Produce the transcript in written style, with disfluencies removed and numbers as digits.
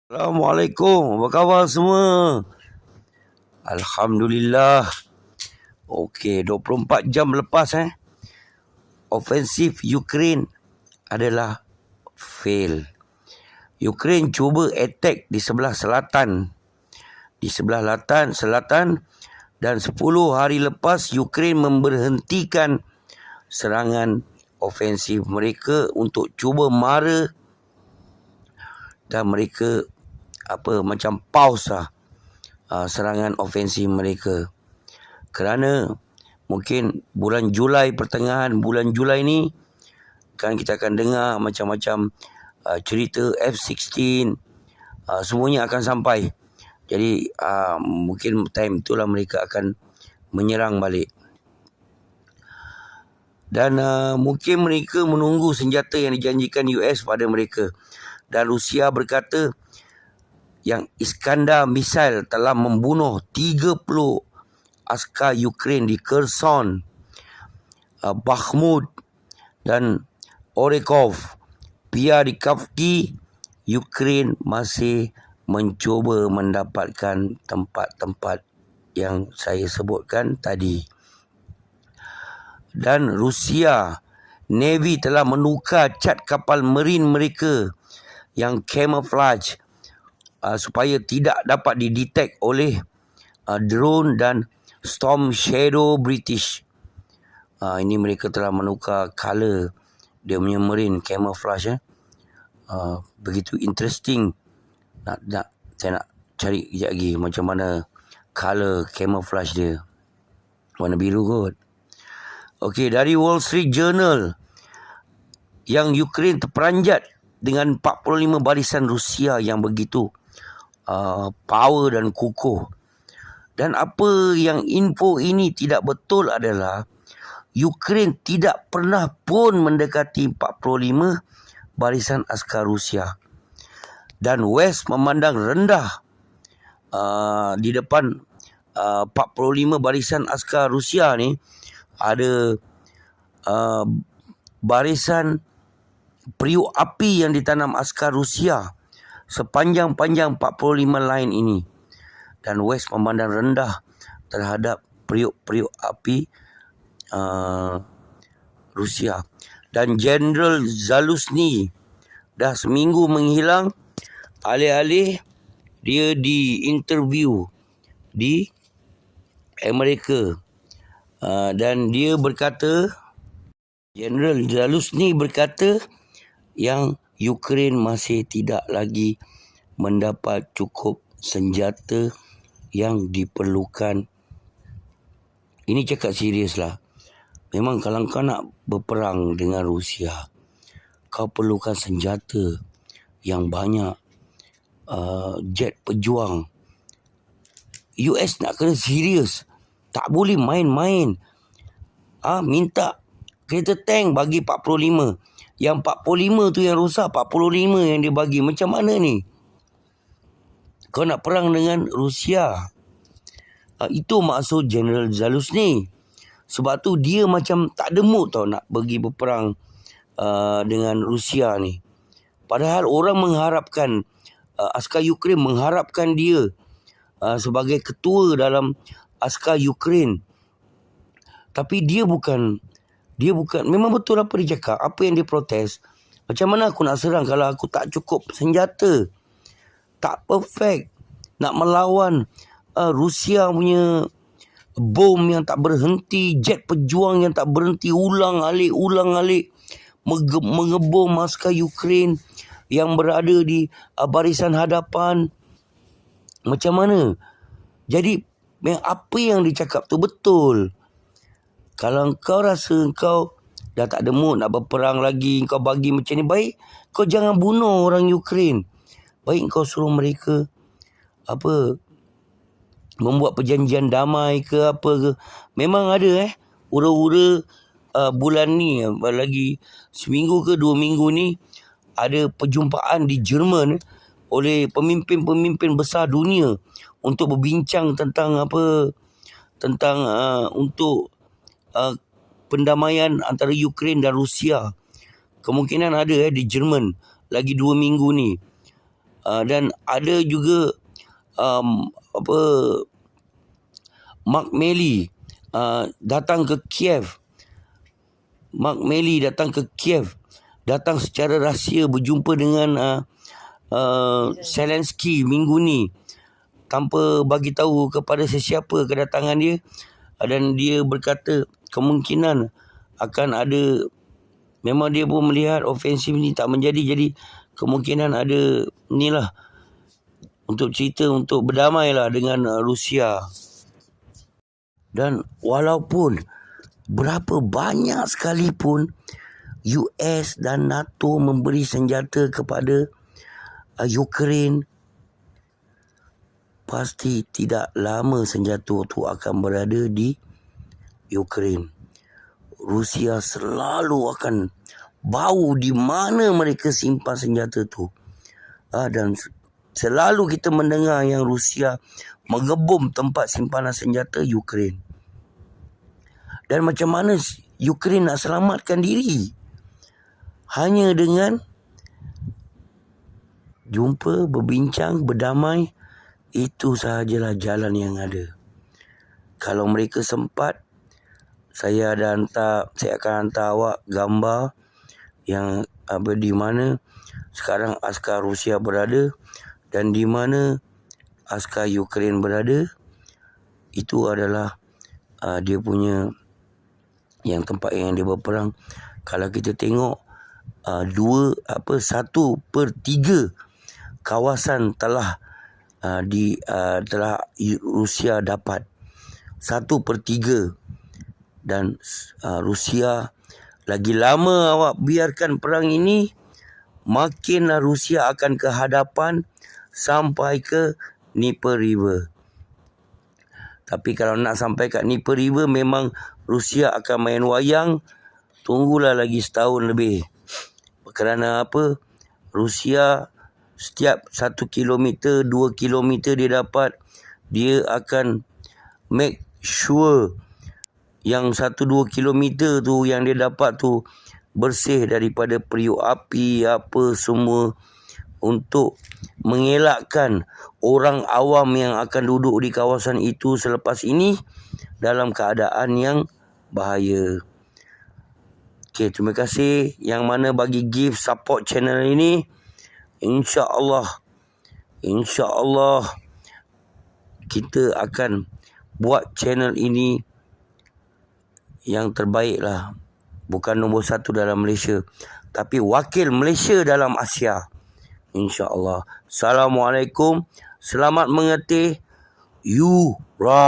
Assalamualaikum, apa khabar semua? Alhamdulillah. Okey, 24 jam lepas ofensif Ukraine adalah fail. Ukraine cuba attack di sebelah selatan. Dan 10 hari lepas Ukraine memberhentikan serangan ofensif mereka untuk cuba mara, dan mereka macam pause serangan ofensif mereka. Kerana mungkin pertengahan bulan Julai ni kan kita akan dengar macam-macam cerita F-16, semuanya akan sampai. Jadi mungkin time itulah mereka akan menyerang balik. Dan mungkin mereka menunggu senjata yang dijanjikan US pada mereka. Dan Rusia berkata yang Iskandar misail telah membunuh 30 askar Ukraine di Kherson, Bakhmut dan Orekov. Pihak di Kharkiv, Ukraine masih mencuba mendapatkan tempat-tempat yang saya sebutkan tadi. Dan Rusia Navy telah menukar cat kapal marine mereka yang camouflage supaya tidak dapat didetek oleh drone dan Storm Shadow British. Ini mereka telah menukar color dia punya marine camouflage. Begitu interesting. Saya nak cari kejap lagi macam mana color camouflage dia. Warna biru kot. Okey, dari Wall Street Journal, yang Ukraine terperanjat dengan 45 barisan Rusia yang begitu power dan kukuh. Dan apa yang info ini tidak betul adalah Ukraine tidak pernah pun mendekati 45 barisan askar Rusia. Dan West memandang rendah di depan 45 barisan askar Rusia ni ada barisan periuk api yang ditanam askar Rusia sepanjang-panjang 45 line ini. Dan West memandang rendah terhadap periuk-periuk api Rusia. Dan General Zaluzhny dah seminggu menghilang, alih-alih dia diinterview di Amerika. Dan dia berkata, General Zaluzhny berkata yang Ukraine masih tidak lagi mendapat cukup senjata yang diperlukan. Ini cakap serius lah. Memang kalau kau nak berperang dengan Rusia, kau perlukan senjata yang banyak, jet pejuang. US nak kena serius. Tak boleh main-main. Minta kereta tank bagi 45. Yang 45 tu yang rosak, 45 yang dia bagi. Macam mana ni? Kau nak perang dengan Rusia. Itu maksud General Zaluzhny. Sebab tu dia macam tak ada mood tau nak pergi berperang dengan Rusia ni. Padahal orang mengharapkan, askar Ukraine mengharapkan dia sebagai ketua dalam askar Ukraine. Tapi dia bukan, memang betul apa dia cakap, apa yang dia protes. Macam mana aku nak serang kalau aku tak cukup senjata? Tak perfect. Nak melawan Rusia punya bom yang tak berhenti, jet pejuang yang tak berhenti, ulang alik mengebom askar Ukraine yang berada di barisan hadapan. Macam mana? Jadi apa yang dicakap tu betul. Kalau kau rasa kau dah tak ada mood nak berperang lagi, kau bagi macam ni, baik kau jangan bunuh orang Ukraine. Baik kau suruh mereka membuat perjanjian damai ke apa ke. Memang ada ura-ura bulan ni, lagi seminggu ke 2 minggu ni, ada perjumpaan di Jerman oleh pemimpin-pemimpin besar dunia untuk berbincang tentang untuk pendamaian antara Ukraine dan Rusia. Kemungkinan ada di Jerman lagi 2 minggu ni. Dan ada juga Mark Milley datang ke Kiev. Mark Milley datang ke Kiev, datang secara rahsia berjumpa dengan Zelensky minggu ni tanpa bagi tahu kepada sesiapa kedatangan dia, dan dia berkata kemungkinan akan ada, memang dia pun melihat ofensif ni tak menjadi, jadi kemungkinan ada ni lah untuk cerita untuk berdamailah dengan Rusia. Dan walaupun berapa banyak sekalipun US dan NATO memberi senjata kepada Ukraine, pasti tidak lama senjata itu akan berada di Ukraine. Rusia selalu akan bau di mana mereka simpan senjata itu. Dan selalu kita mendengar yang Rusia mengebom tempat simpanan senjata Ukraine. Dan macam mana Ukraine nak selamatkan diri? Hanya dengan jumpa, berbincang, berdamai. Itu sahajalah jalan yang ada. Kalau mereka sempat, saya akan hantar awak gambar yang di mana sekarang askar Rusia berada dan di mana askar Ukraine berada. Itu adalah dia punya yang tempat yang dia berperang. Kalau kita tengok 1/3 kawasan telah Rusia dapat. 1/3. Dan Rusia, lagi lama awak biarkan perang ini, makinlah Rusia akan ke hadapan sampai ke Dnieper River. Tapi kalau nak sampai kat Dnieper River, memang Rusia akan main wayang. Tunggulah lagi setahun lebih. Kerana apa? Rusia setiap 1 kilometer, 2 kilometer dia dapat, dia akan make sure yang 1-2 kilometer tu yang dia dapat tu bersih daripada periuk api apa semua, untuk mengelakkan orang awam yang akan duduk di kawasan itu selepas ini dalam keadaan yang bahaya. Okey, terima kasih yang mana bagi give support channel ini. InsyaAllah kita akan buat channel ini yang terbaik lah. Bukan nombor 1 dalam Malaysia, tapi wakil Malaysia dalam Asia. InsyaAllah. Assalamualaikum. Selamat mengetih. Yura.